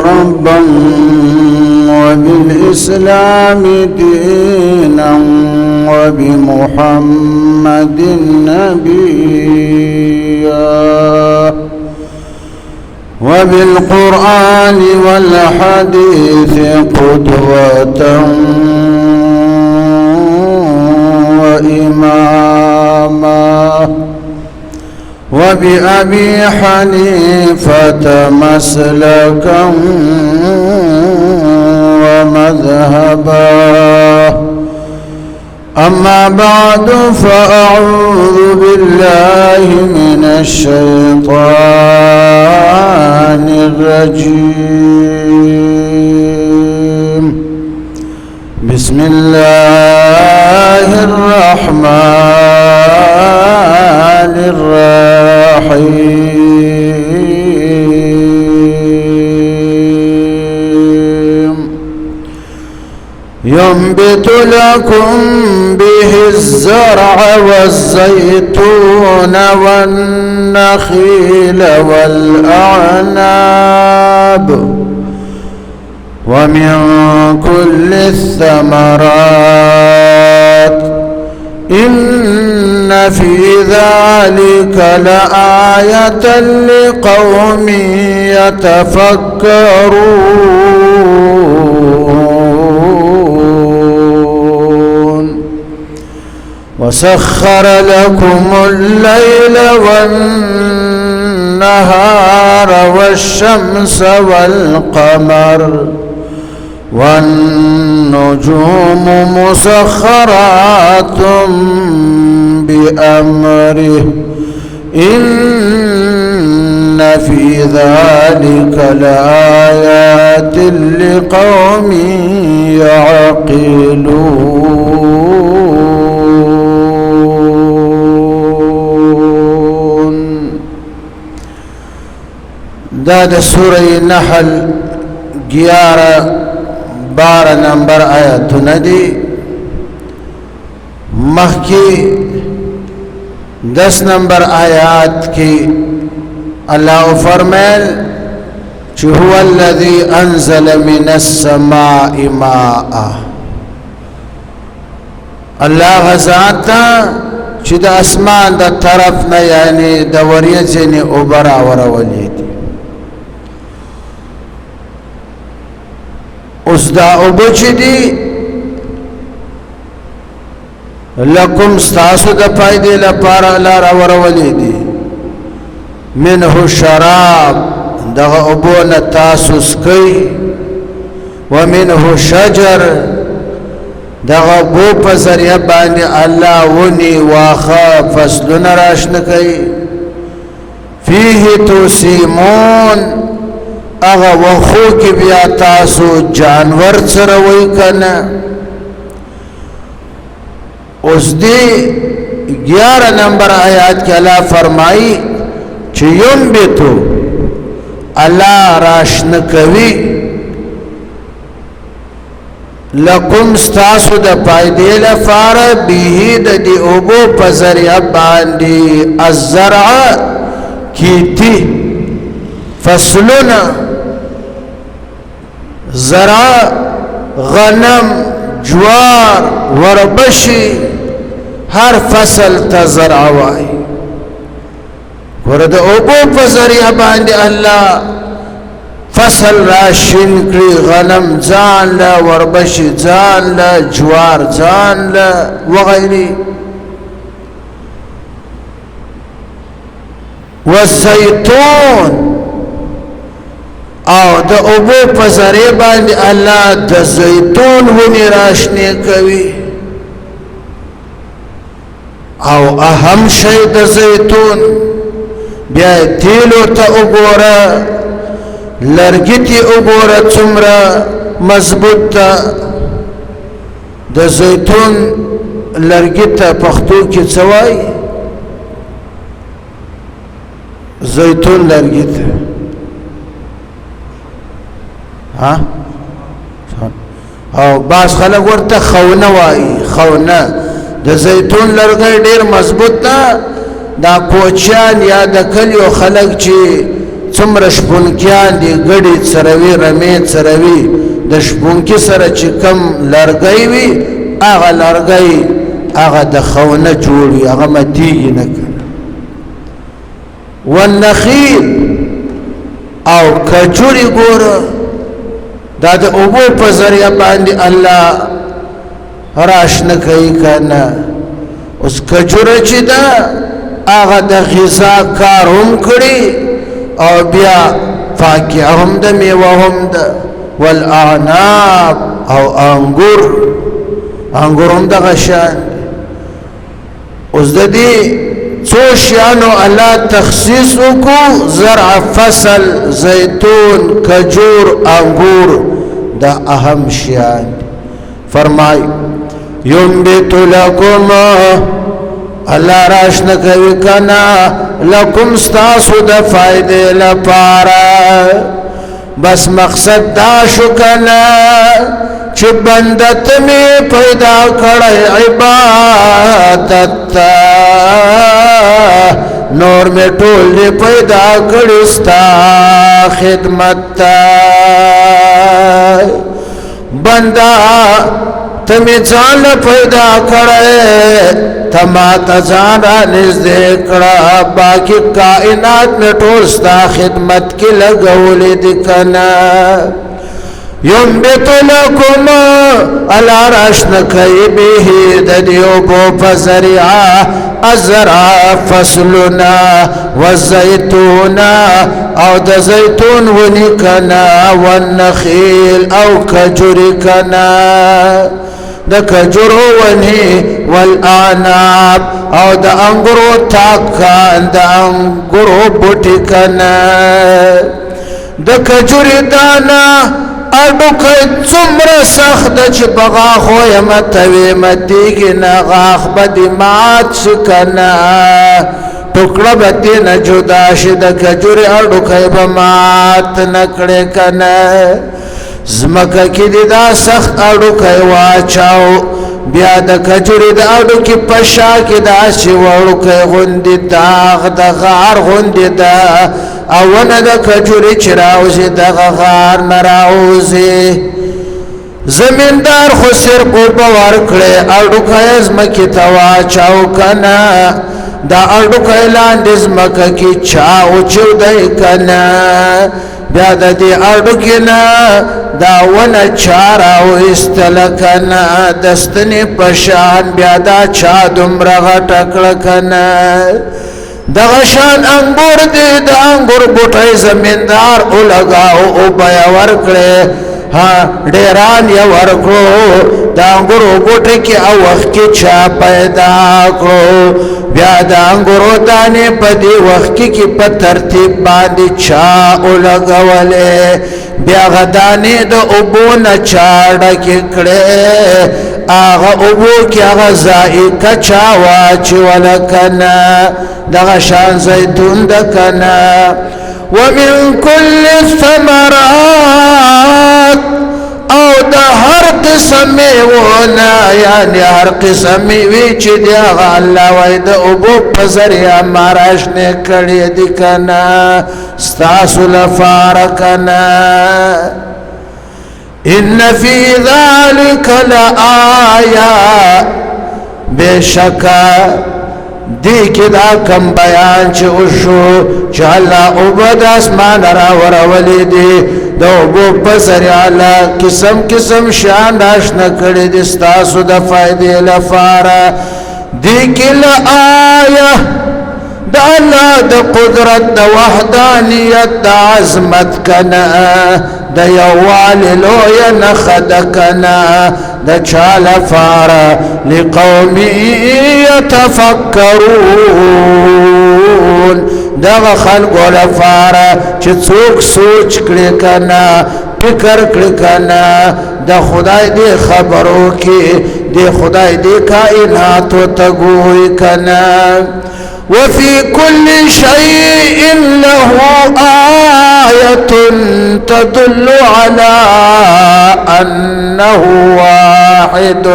ربا وبالإسلام دينا وبمحمد نبيا وبالقرآن والحديث قدوة وإماما وبأبي حنيفة مسلكا ومذهبا. أما بعد فأعوذ بالله من الشيطان الرجيم. بسم الله الرحمن الرحيم. ينبت لكم به الزرع والزيتون والنخيل والأعناب ومن كل الثمرات إن في ذلك لآية لقوم يتفكرون. وسخر لكم الليل والنهار والشمس والقمر والنجوم مسخرات بأمره إن في ذلك لآيات لقوم يعقلون. دا سورة نحل 12 نمبر آیت ندی. مخی 10 نمبر آیات کی اللہ فرمائل چه هو الذي انزل من السماء ماء. اللہ غزاتا چه دا اسمان دا طرف نا یعنی دا وریزنی اوبرا ورولی دی. اس دا اوبو چی دی لکم ستاسو دا پایدی لپارا لارا ورولی دی. منه شراب دا اوبو نتاسو سکی ومنه شجر دا اوبو پا ذریعہ باندی اللہ ونی واخا فصلون راشن کئی. فیه توسیمون اغا وخو کی بیا تاسو جانور سروی کنا. اس دی 11 نمبر آیات کی اللہ فرمائی چه ینبتو اللہ راشن کوی لکم ستاسو دا پایدی لفار بیهی دا دی اوبو پزریع باندی الزرع کیتی فصلنا زرع غنم جوار وربشی ہر فصل تا زرع وائی. ورد اوبو پزریع باندی اللہ فصل راشن کری. غنم زان لا وربشی زان لا جوار زان لا وغیری. والزیتون او دا اوبو پزریع باندی اللہ دا زیتون ونی راشنی کوی. او اهم شئی دا زیتون بیا تیلو تا اگورا لرگی اگورا چمرا مضبوط تا. دا زیتون لرگی تا پختو کی چوائی زیتون لرگی تا ها او باس خلق ورطا خونه وائی. خونه دا زیتون لرگی دیر مضبوط تا. دا کوچیان یا دا کلیو خلق چی څومره شپونکیان دي ګډې څروي رمې څروي د شپونکي سره چې کم لرګی وي هغه لرګی هغه د خونه جوړ وي هغه ماتېږي نه کنه والنخیل او کجوري ګوره دا د اوبو په ذریعه باندې الله راشنه کوي کنه اوس کجوره چې ده هغه د غذا کار هم کړي او بیا فاکهه هم ده میوه هم ده والاعناب او انګور هم دغه شان اوس د دې څو شیانو الله تخصیص وکړو زرع فصل زیتون کجور انګور دا اهم شیان فرمای ينبت لكم الله راشنه کوي کنا لکم ستاسو د فائدې لپاره بس مقصد دا شو کنا چې بندت می پیدا کړی عبادت نور می ټول پیدا کړی ستا خدمت بندا تمی ځان پیدا کړی تما ته ځان نږدې کړه باقي کائنات می ټول ستا خدمت کې لګولې دي کنه ينبت لكم على راشن كي به دديوبو فزرعا الزرع فصلنا والزيتون او د زيتون ونكنا والنخيل او كجركنا د کجور ونی والاعناب او د انګورو تاکان د انګورو بوټی کنا د کجور دانا اډو کای څومره سخت چې بغا خو یم توی متیږي نه غاخ بدی مات شکنا ټوکړه به نه جدا شي د کجور اډو کای به مات نکړې کنه زمکه کې دا سخت اډو کای واچاو بیا د کجوري د اډو کې پشا کې دا شی وړو کې غوندې داغ د غار غوندې دا او نه د کجوري چراوزي د غار نراوزي زمیندار خو سر کو باور کړي اډو کې زمکه توا چاو کنا دا اډو کې لاندې زمکه کې چاو چو دای کنا بیا د دې اډو کې نه دا ونه چارا او استلکنا دستنی پشان بیا دا چا دومره غټکړه کنا دغه شان انګور دې د انګور بوټي زمیندار او لگاو او بیا ورکړي ها ډیران یې ورکړو د انګور بوټي کې او وخت کې چا پیدا کړو بیا د انګور دانه په دې وخت کې په ترتیب باندې چا او لګولې بیا غدانه د اوبو نه چاړه کې کړه هغه اوبو کې هغه ذائقه چا واچ ولکنا دغه شان زيتون دکنا ومن كل الثمرات او د هر قسم میوونه یعنی هر قسم میوه چې دی هغه الله وای د اوبو په ذریعه ماراشنه کړی دی کنه ستاسو لپاره کنه ان فی ذلک لآیا بشکا دی کې دا کم بیان چې وشو چې الله عبد اسمان را ورولې دي د اوبو په ذریعه قسم قسم شان راشنه کړی دي ستاسو د فائدې لپاره دی کې لآیا د الله د قدرت د وحدانیت د عظمت کنا د یووالي لوی نخد کنا د چا لپاره لقوم يتفکرون دغه خلکو لپاره چې څوک سوچ کړي کنا فکر کړي کنا د خدای دی خبرو کې د خدای دی کائنات ته ګوري کنا وفي كل شيء له آية تدل على أنه واحد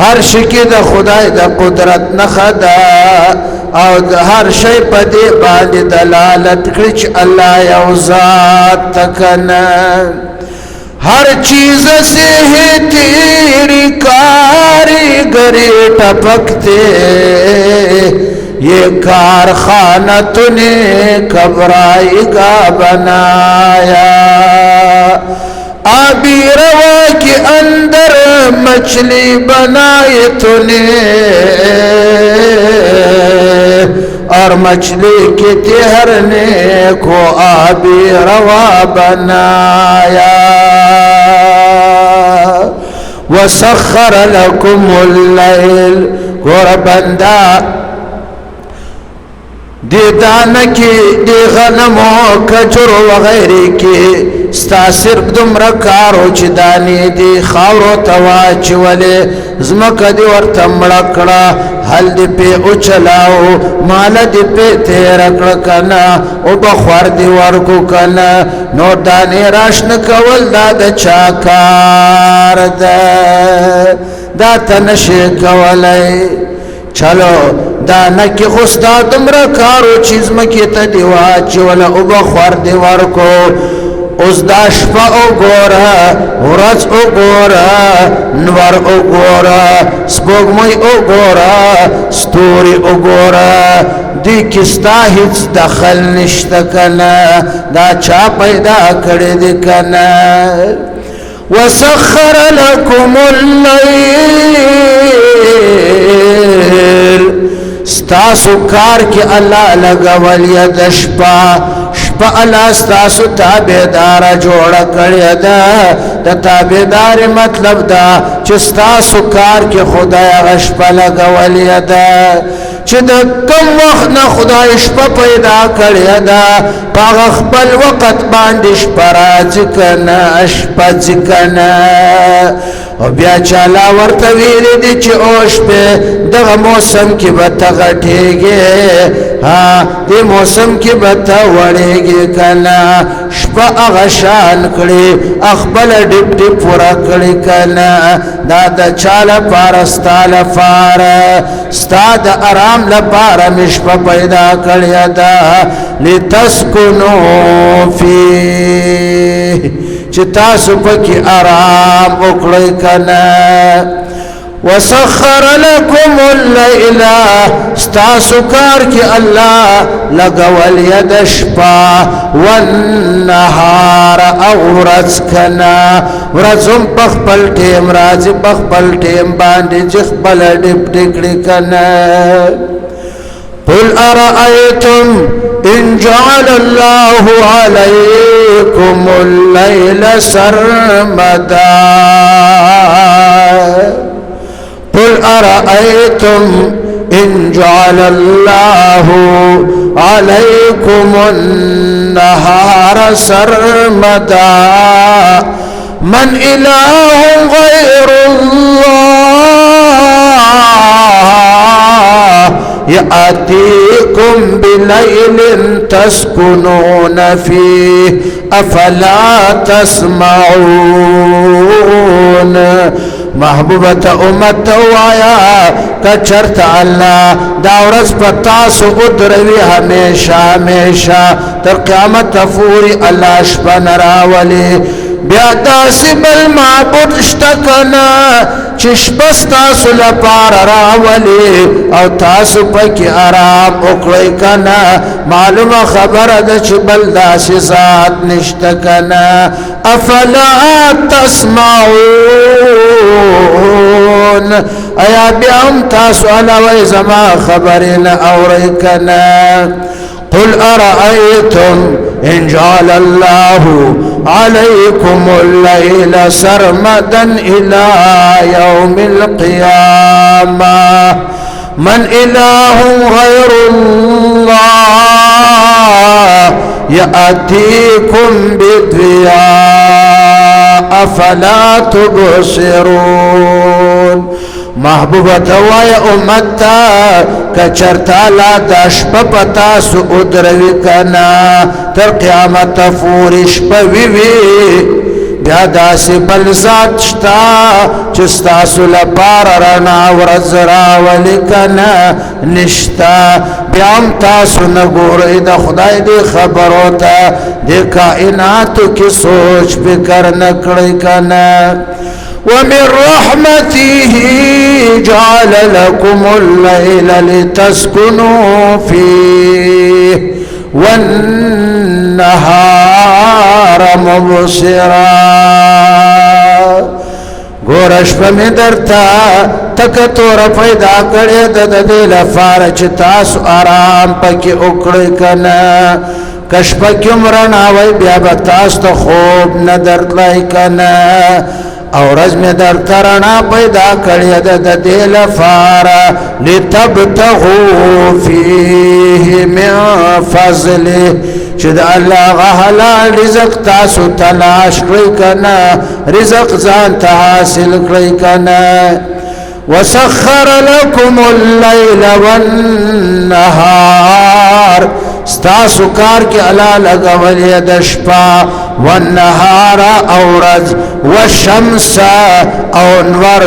هر شي کې د خدای د قدرت نښه ده او د هر شی په دې باندې دلالت کړي چې الله یو ذات ته کنه हर चीज से है तेरी कारीगरी टपकते ये कारखाना तूने कब्राई का बनाया आबी रवा के अंदर मछली बनाई तूने और मछली के ठहरने को आबी रवा बनाया वसखर लकुमुल लैल गोर बंदा दे दाना की दे गनमो कचरो वगैरह की ستا صرف دومره کارو چې دانې دي خاورو ته واچولې ځمکه دې ورته مړه کړه حل دې پې وچلاو ماله دې پې تېره کړه که نه اوبه خور دې ورکو که نه نو دانې راشنه کول دا د چا کار ده دا ته نشې کولی چلو دانه کې خو ستا دومره کارو چې ځمکې ته دې واچوله اوبه خور دې ورکو اوس دا شپه وګوره ورځ وګوره نور وګوره سپوږمۍ وګوره ستوري وګوره دې کې ستا هیڅ دخل نشته که نه دا چا پیدا کړی دی که نه وسخر لکم اللیل ستاسو کار کې الله لګولی د شپه شپه الله ستاسو تابعداره جوړه کړې ده د تابعداري مطلب ده چې ستاسو کار کې خدای هغه شپه لګولې ده چې د کوم وخت نه خدای شپه پیدا کړې ده په هغه خپل وخت باندې شپه راځي که نه شپه ځي که نه او بیا چې الله ورته ویلي دي چې او شپې دغه موسم کې به ته غټېږې دې موسم کې به ته وړېږې که نه شپه هغه شان کړي خپله ډیپ ډیپ پوره کړي که نه دا د چا لپاره ستا لپاره ستا د ارام لپاره مې شپه پیدا کړې ده لتسکنو فیه چې تاسو پکې آرام وکړئ که نه وسخر لكم الليل ستاسو کار کې الله لګولې د شپه والنهار او ورځ که نه ورځ هم په خپل ټیم راځي په خپل ټیم باندې چې خپله ډیپ ډیکړي که نه قل أرأيتم إن جعل الله عليكم الليل سرمدا قل أرأيتم إن جعل الله عليكم النهار سرمدا من إله غير الله يأتيكم بليل تسكنون فيه أفلا تسمعون محبوبة امت وایا کچرت الله دا ورځ په تاسو ودروي همیشه همیشه تر قیامت پورې الله شپه نه راولي بیا داسې بل معبود شته که نه چې شپه ستاسو لپاره راولي او تاسو پکې آرام وکړئ که نه معلومه خبره ده چې بل داسې ذات نشته که نه افلا تسمعون ایا بیا هم تاسو علاوه زما خبرې نه اورئ که نه قل أرأيتم إن جعل الله عليكم الليل سرمدا إلى يوم القيامة من إله غير الله يأتيكم بضياء أفلا تبصرون محبوبه توای امت کچرتا لا داش پتا سو ادروی کنا تر قیامت فورش پوی وی بیا داسې بل ذات شته چې ستاسو لپاره رڼا ورځ راولي که نه نشته بیا هم تاسو نه ګورئ د خدای دې خبرو ته د کائناتو کې سوچ فکر نه کړئ که نه ومن رحمته جعل لكم الليل لتسكنوا فيه والنهار مبصرا ګورش په مې درته تکه توره پیدا کړې ده د دې لپاره چې تاسو آرام پکې وکړئ که نه که شپه کې هم رڼا وی بیا به تاسو ته خوب نه درتلی که نه او ورځ مې درته رڼا پیدا کړې ده د دې لپاره لتبتغوا فیه من فضله چې د الله هغه حلال رزق تاسو تلاش کړئ که نه رزق ځان ته حاصل کړئ که نه وسخر لكم الليل والنهار ستاسو کار کې الله لګولې د شپه والنهار او ورځ والشمس او انور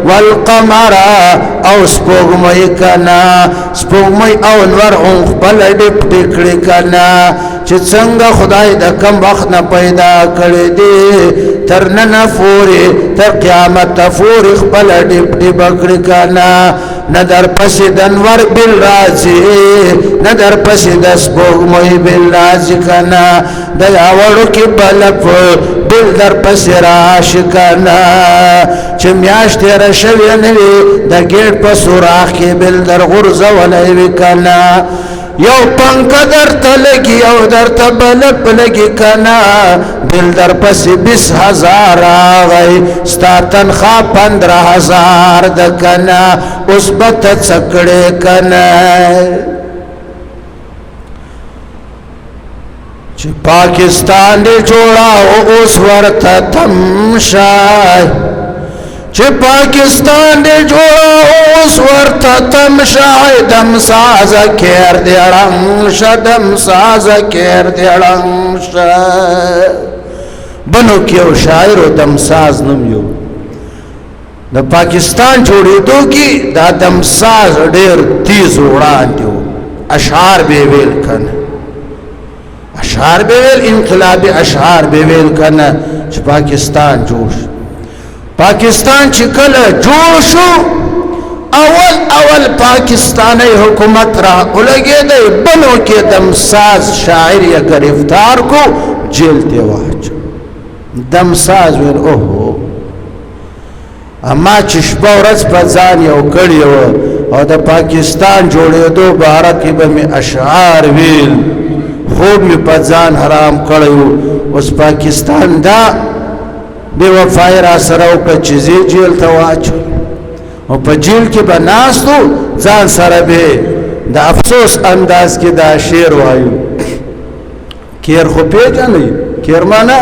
والقمر او سپوږمۍ کنا سپوږمۍ او انور هم خپل ډېپ ټکړي کنا چې څنګه خدای د کم وخت نه پیدا کړی دی تر نن پورې تر قیامت پورې خپل ډېپ ډېپ کړی کنا نه در پسې د انور بل راځي نه در پسې د سپوږمۍ بل راځي کنا د یاوړو کې بلپ بل در پسې راشي کنا چې میاشت تېره شوې نه وي د ګېټ په سوراخ کې بل در غورځولی وي کنا یو پنکه درته لګي او درته بلپ لګي کنا بل در پسې 20,000 راغی ستا تنخوا 15,000 د کنا اوس به ته څه کړې کنا چې پاکستان دې جوړاو اوس ورته تمشای چې پاکستان دې جوړاو اوس ورته تمشای دم ساز کېر دې رنګ شدم ساز کېر دې رنګ ش بنو کې او شاعر او دم ساز نوم یو د پاکستان جوړېدو کې دا دم ساز ډېر تیز وړاندې و اشعار به ویل کنه اشعار به ویل انقلابی اشعار به ویل کنه چې پاکستان جوړ پاکستان چې کله جوړ شو اول پاکستانی حکومت را ولګېدی بنو کې دمساز شاعر یې گرفتار کو جیل ته واچو دمساز ویل اوهو اما چې شپه ورځ په ځان یو کړی و او د پاکستان جوړېدو باره کې به مې اشعار ویل خوب می په ځان حرام کړی اوس پاکستان دا بې وفایي را سره وکړه چې زه جیل ته واچوم او په جیل کې به ناست و ځان سره به د افسوس انداز کې دا شعر وایو کیر خو پېژنئ کیر معنا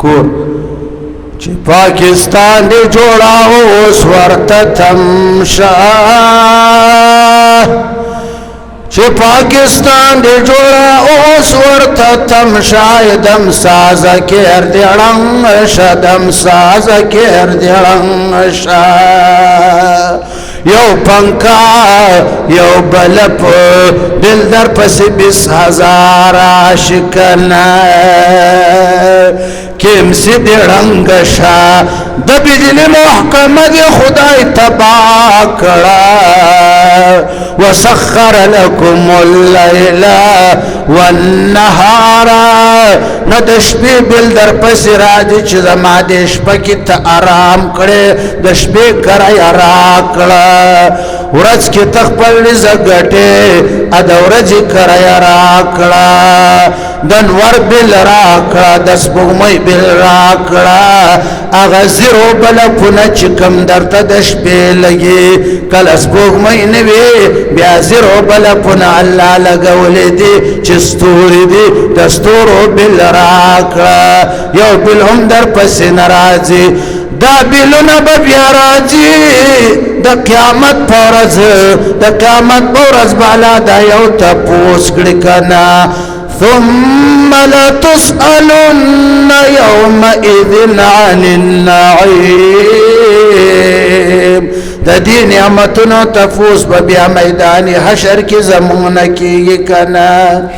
کور چې پاکستان دې جوړاو اوس ورته تمشه چې پاکستان دې جوړا اوس ورته تمشای دم ساز کېر دې رنګ شدم ساز کېر دې رنګ شا یو پنکا یو بلپ دل در پس 20,000 عاشقنا کیم سی دی رنگ شا د بجلی محکمه دی خدای تبا کړه وسخر لكم الليل والنهار نو د شپې بل در پسې راځي چې زما د شپه کې ته آرام کړې د شپې کرای راکړه ورځ کې ته خپل رزق ګټې ا د ورځې کرای راکړه د انور بل راکړه د سپوږمۍ بل راکړه هغه زیرو بلپونه چې کم درته د شپې لګي کله سپوږمۍ نه وي بیا زیرو بلپونه الله لګولې دي چې ستوري دي د ستورو بل راکړه یو بل هم در پسې نه راځي دا بلونه به بیا راځي د قیامت په ورځ د قیامت په ورځ بالا دا یو تپوس کړي که نه ثم لتسألن يومئذ عن النعيم د دې نعمتونو تفوس به بیا میدان حشر کې زمونه کېږي کنه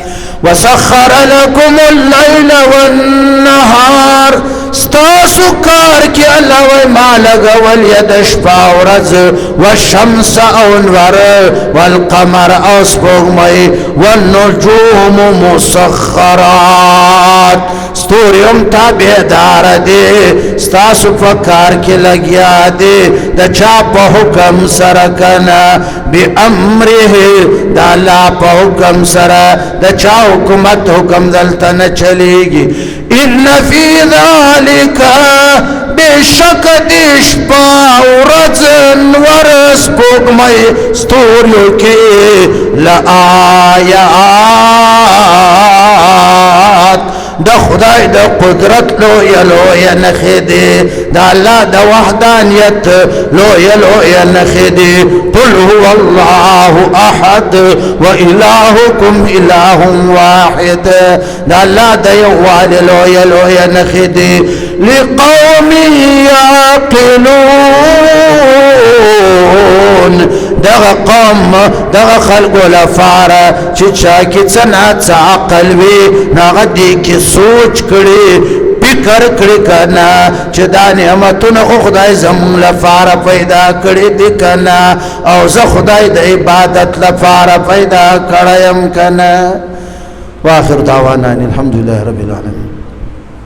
وسخر لكم الليل والنهار ستاسو کار کی اللہ وی مالگ والید شپا ورز والشمس اونور والقمر اسپوگمئی والنجوم مسخرات ستوریم تابعدار دے ستاسو پکار کی لگیا دے دا چا پا حکم سرکنا بی امره دا لا پا حکم سر دا چا حکمت حکم دلتا نچلیگی ان فی ذالک بشک دیش پا ورزن ورس پوگمئی ستوریو کی لآیات دا خدای دا قدرت لویا لویا نخیدی دا اللہ دا وحدانیت لویا لویا نخیدی قل هو اللہ احد و الہکم الہ واحد دا اللہ دا یوال لویا لویا نخیدی لقوم یعقلون دغه قوم دغه خلقو لفاره چې چا کې څه ناڅه عقل وي نو هغه دې کې سوچ کړي فکر کړي کنه چې دا نعمتونه خو خدای زموږ لپاره پیدا کړي دي کنه او زه خدای د عبادت لپاره پیدا کړی یم کنه واخر دعوانا الحمدلله رب العالمین